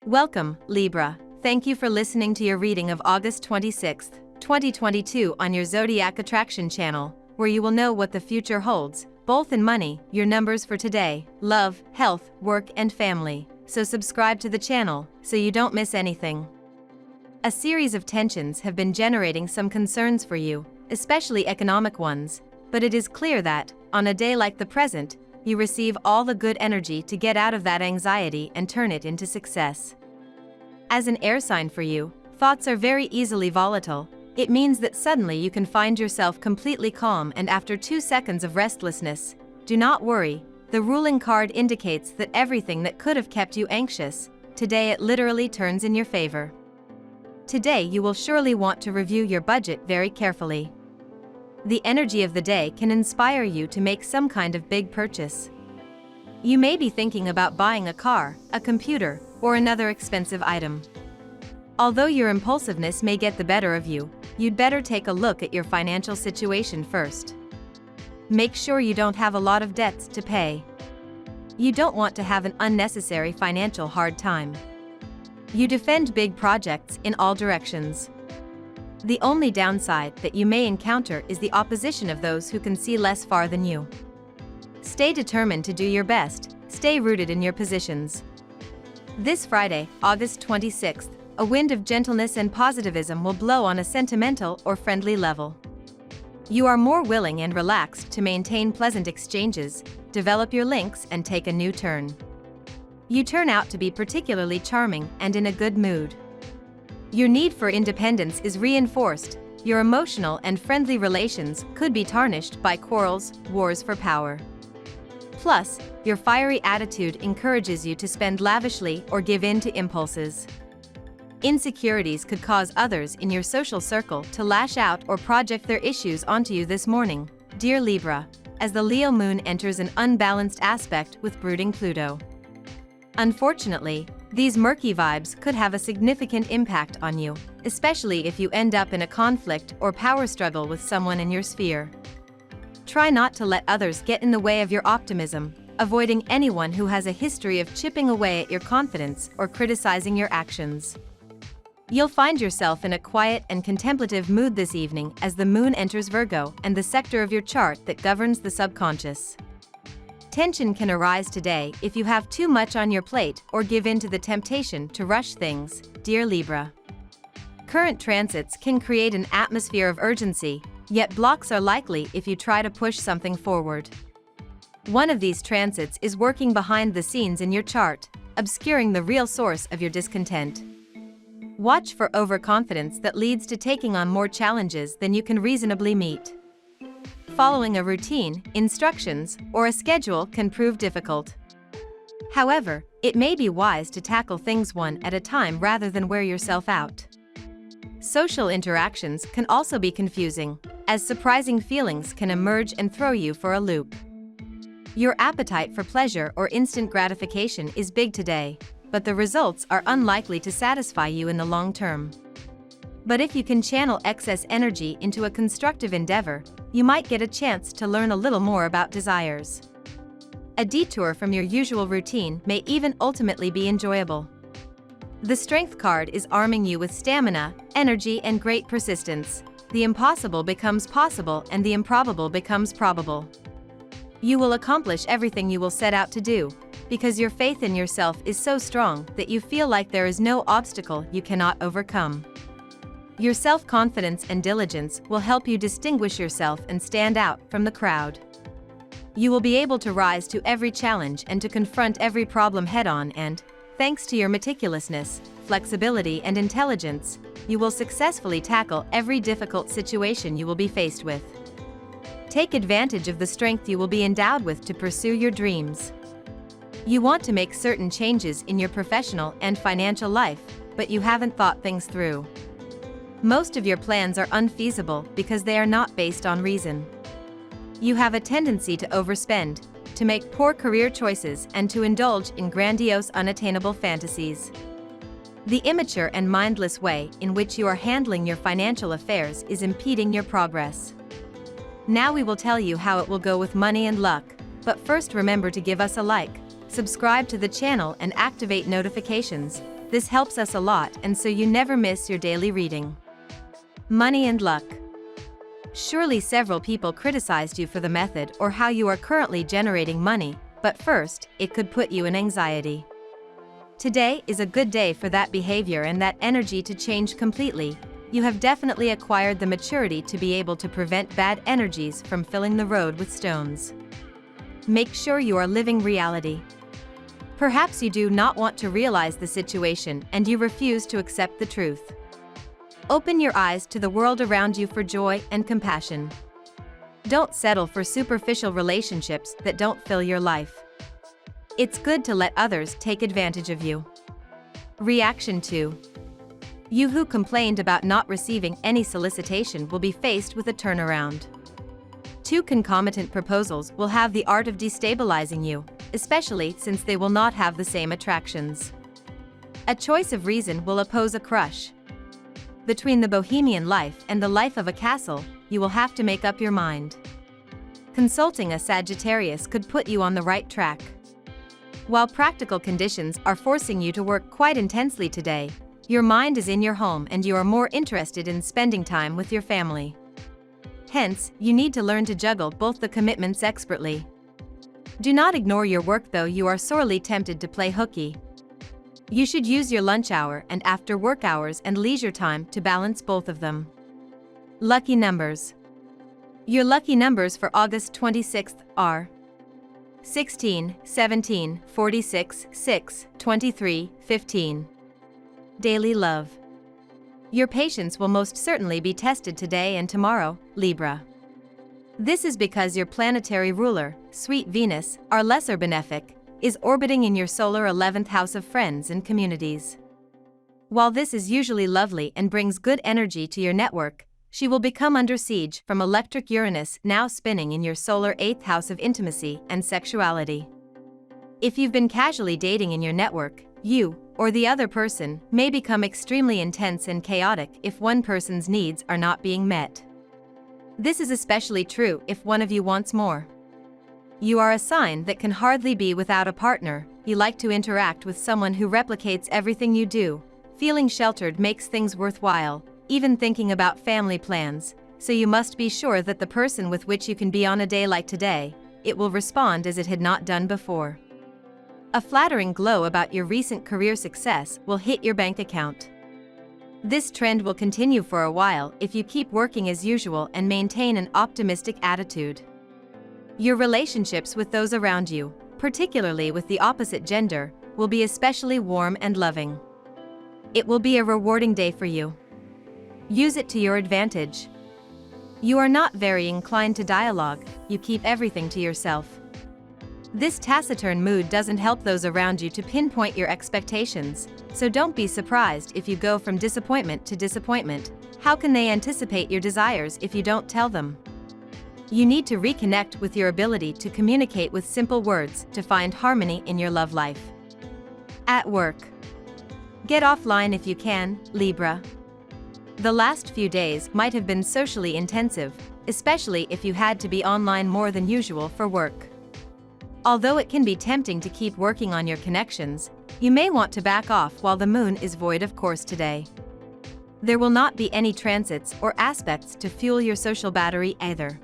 Welcome, Libra. Thank you for listening to your reading of August 26, 2022 on your Zodiac Attraction channel, where you will know what the future holds, both in money, your numbers for today, love, health, work and family. So subscribe to the channel, so you don't miss anything. A series of tensions have been generating some concerns for you, especially economic ones, but it is clear that, on a day like the present, you receive all the good energy to get out of that anxiety and turn it into success. As an air sign for you, thoughts are very easily volatile. It means that suddenly you can find yourself completely calm and after 2 seconds of restlessness. Do not worry, the ruling card indicates that everything that could have kept you anxious, today it literally turns in your favor. Today you will surely want to review your budget very carefully. The energy of the day can inspire you to make some kind of big purchase. You may be thinking about buying a car, a computer, or another expensive item. Although your impulsiveness may get the better of you, you'd better take a look at your financial situation first. Make sure you don't have a lot of debts to pay. You don't want to have an unnecessary financial hard time. You defend big projects in all directions. The only downside that you may encounter is the opposition of those who can see less far than you. Stay determined to do your best, stay rooted in your positions. This Friday, August 26th, a wind of gentleness and positivism will blow on a sentimental or friendly level. You are more willing and relaxed to maintain pleasant exchanges, develop your links and take a new turn. You turn out to be particularly charming and in a good mood. Your need for independence is reinforced. Your emotional and friendly relations could be tarnished by quarrels, wars for power. Plus, your fiery attitude encourages you to spend lavishly or give in to impulses. Insecurities could cause others in your social circle to lash out or project their issues onto you this morning, dear Libra, as the Leo moon enters an unbalanced aspect with brooding Pluto. Unfortunately, these murky vibes could have a significant impact on you, especially if you end up in a conflict or power struggle with someone in your sphere. Try not to let others get in the way of your optimism, avoiding anyone who has a history of chipping away at your confidence or criticizing your actions. You'll find yourself in a quiet and contemplative mood this evening as the moon enters Virgo and the sector of your chart that governs the subconscious. Tension can arise today if you have too much on your plate or give in to the temptation to rush things, dear Libra. Current transits can create an atmosphere of urgency, yet blocks are likely if you try to push something forward. One of these transits is working behind the scenes in your chart, obscuring the real source of your discontent. Watch for overconfidence that leads to taking on more challenges than you can reasonably meet. Following a routine, instructions, or a schedule can prove difficult. However, it may be wise to tackle things one at a time rather than wear yourself out. Social interactions can also be confusing, as surprising feelings can emerge and throw you for a loop. Your appetite for pleasure or instant gratification is big today, but the results are unlikely to satisfy you in the long term. But if you can channel excess energy into a constructive endeavor, you might get a chance to learn a little more about desires. A detour from your usual routine may even ultimately be enjoyable. The Strength card is arming you with stamina, energy and great persistence. The impossible becomes possible and the improbable becomes probable. You will accomplish everything you will set out to do, because your faith in yourself is so strong that you feel like there is no obstacle you cannot overcome. Your self-confidence and diligence will help you distinguish yourself and stand out from the crowd. You will be able to rise to every challenge and to confront every problem head-on and, thanks to your meticulousness, flexibility and intelligence, you will successfully tackle every difficult situation you will be faced with. Take advantage of the strength you will be endowed with to pursue your dreams. You want to make certain changes in your professional and financial life, but you haven't thought things through. Most of your plans are unfeasible because they are not based on reason. You have a tendency to overspend, to make poor career choices and to indulge in grandiose unattainable fantasies. The immature and mindless way in which you are handling your financial affairs is impeding your progress. Now we will tell you how it will go with money and luck, but first remember to give us a like, subscribe to the channel and activate notifications, This helps us a lot, and so you never miss your daily reading. Money and luck. Surely several people criticized you for the method or how you are currently generating money, but first, it could put you in anxiety. Today is a good day for that behavior and that energy to change completely. You have definitely acquired the maturity to be able to prevent bad energies from filling the road with stones. Make sure you are living reality. Perhaps you do not want to realize the situation and you refuse to accept the truth. Open your eyes to the world around you for joy and compassion. Don't settle for superficial relationships that don't fill your life. It's good to let others take advantage of you. Reaction 2. You who complained about not receiving any solicitation will be faced with a turnaround. Two concomitant proposals will have the art of destabilizing you, especially since they will not have the same attractions. A choice of reason will oppose a crush. Between the bohemian life and the life of a castle, you will have to make up your mind. Consulting a Sagittarius could put you on the right track. While practical conditions are forcing you to work quite intensely today, your mind is in your home and you are more interested in spending time with your family. Hence, you need to learn to juggle both the commitments expertly. Do not ignore your work though you are sorely tempted to play hooky. You should use your lunch hour and after work hours and leisure time to balance both of them. Lucky numbers. Your lucky numbers for August 26th are 16, 17, 46, 6, 23, 15. Daily love. Your patience will most certainly be tested today and tomorrow, Libra. This is because your planetary ruler, sweet Venus, our lesser benefic, is orbiting in your solar 11th house of friends and communities. While this is usually lovely and brings good energy to your network, she will become under siege from electric Uranus now spinning in your solar 8th house of intimacy and sexuality. If you've been casually dating in your network, you, or the other person, may become extremely intense and chaotic if one person's needs are not being met. This is especially true if one of you wants more. You are a sign that can hardly be without a partner. You like to interact with someone who replicates everything you do. Feeling sheltered makes things worthwhile, even thinking about family plans, so you must be sure that the person with which you can be on a day like today, it will respond as it had not done before. A flattering glow about your recent career success will hit your bank account. This trend will continue for a while if you keep working as usual and maintain an optimistic attitude. Your relationships with those around you, particularly with the opposite gender, will be especially warm and loving. It will be a rewarding day for you. Use it to your advantage. You are not very inclined to dialogue, you keep everything to yourself. This taciturn mood doesn't help those around you to pinpoint your expectations, so don't be surprised if you go from disappointment to disappointment. How can they anticipate your desires if you don't tell them? You need to reconnect with your ability to communicate with simple words to find harmony in your love life. At work. Get offline if you can, Libra. The last few days might have been socially intensive, especially if you had to be online more than usual for work. Although it can be tempting to keep working on your connections, you may want to back off while the moon is void of course today. There will not be any transits or aspects to fuel your social battery either.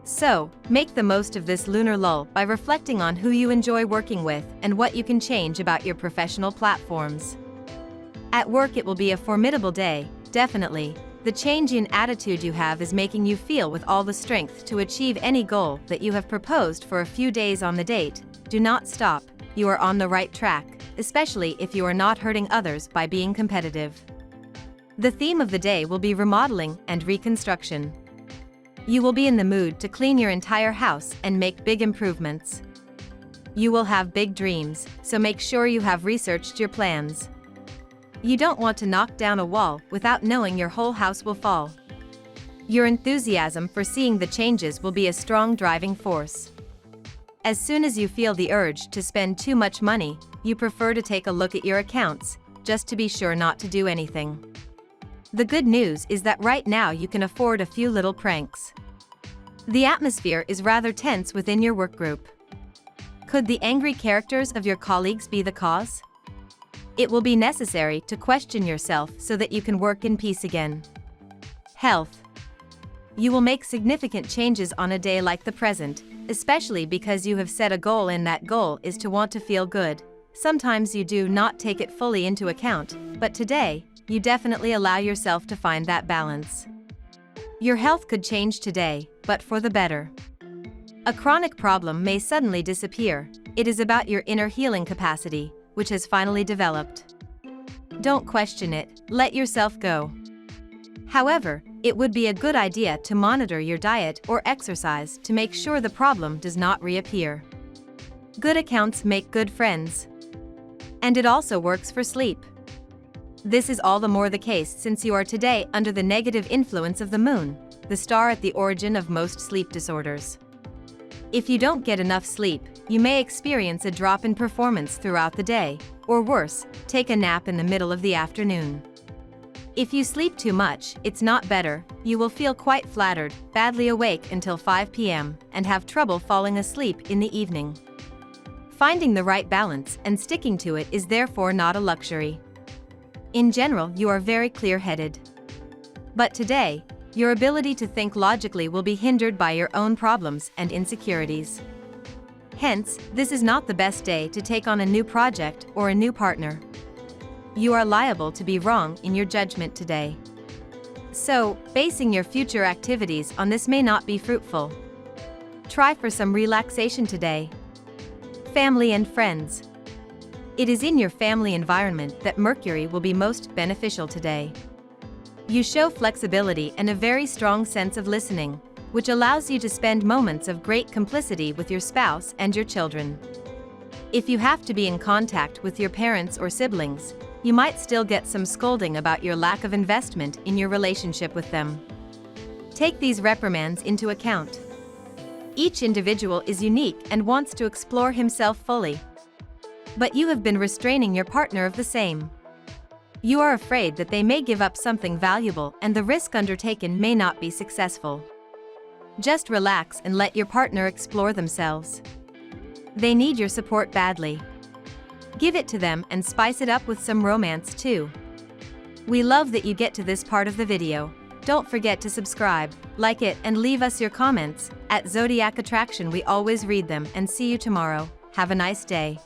So, make the most of this lunar lull by reflecting on who you enjoy working with and what you can change about your professional platforms. At work it will be a formidable day, definitely. The change in attitude you have is making you feel with all the strength to achieve any goal that you have proposed for a few days on the date. Do not stop, you are on the right track, especially if you are not hurting others by being competitive. The theme of the day will be remodeling and reconstruction. You will be in the mood to clean your entire house and make big improvements. You will have big dreams, so make sure you have researched your plans. You don't want to knock down a wall without knowing your whole house will fall. Your enthusiasm for seeing the changes will be a strong driving force. As soon as you feel the urge to spend too much money, you prefer to take a look at your accounts, just to be sure not to do anything. The good news is that right now you can afford a few little pranks. The atmosphere is rather tense within your work group. Could the angry characters of your colleagues be the cause? It will be necessary to question yourself so that you can work in peace again. Health. You will make significant changes on a day like the present, especially because you have set a goal and that goal is to want to feel good. Sometimes you do not take it fully into account, but today, you definitely allow yourself to find that balance. Your health could change today, but for the better. A chronic problem may suddenly disappear. It is about your inner healing capacity, which has finally developed. Don't question it, let yourself go. However, it would be a good idea to monitor your diet or exercise to make sure the problem does not reappear. Good accounts make good friends. And it also works for sleep. This is all the more the case since you are today under the negative influence of the moon, the star at the origin of most sleep disorders. If you don't get enough sleep, you may experience a drop in performance throughout the day, or worse, take a nap in the middle of the afternoon. If you sleep too much, it's not better, you will feel quite flattered, badly awake until 5 p.m., and have trouble falling asleep in the evening. Finding the right balance and sticking to it is therefore not a luxury. In general, you are very clear-headed. But today, your ability to think logically will be hindered by your own problems and insecurities. Hence, this is not the best day to take on a new project or a new partner. You are liable to be wrong in your judgment today. So, basing your future activities on this may not be fruitful. Try for some relaxation today. Family and friends. It is in your family environment that Mercury will be most beneficial today. You show flexibility and a very strong sense of listening, which allows you to spend moments of great complicity with your spouse and your children. If you have to be in contact with your parents or siblings, you might still get some scolding about your lack of investment in your relationship with them. Take these reprimands into account. Each individual is unique and wants to explore himself fully. But you have been restraining your partner of the same. You are afraid that they may give up something valuable and the risk undertaken may not be successful. Just relax and let your partner explore themselves. They need your support badly. Give it to them and spice it up with some romance too. We love that you get to this part of the video. Don't forget to subscribe, like it, and leave us your comments. At Zodiac Attraction we always read them, and see you tomorrow. Have a nice day.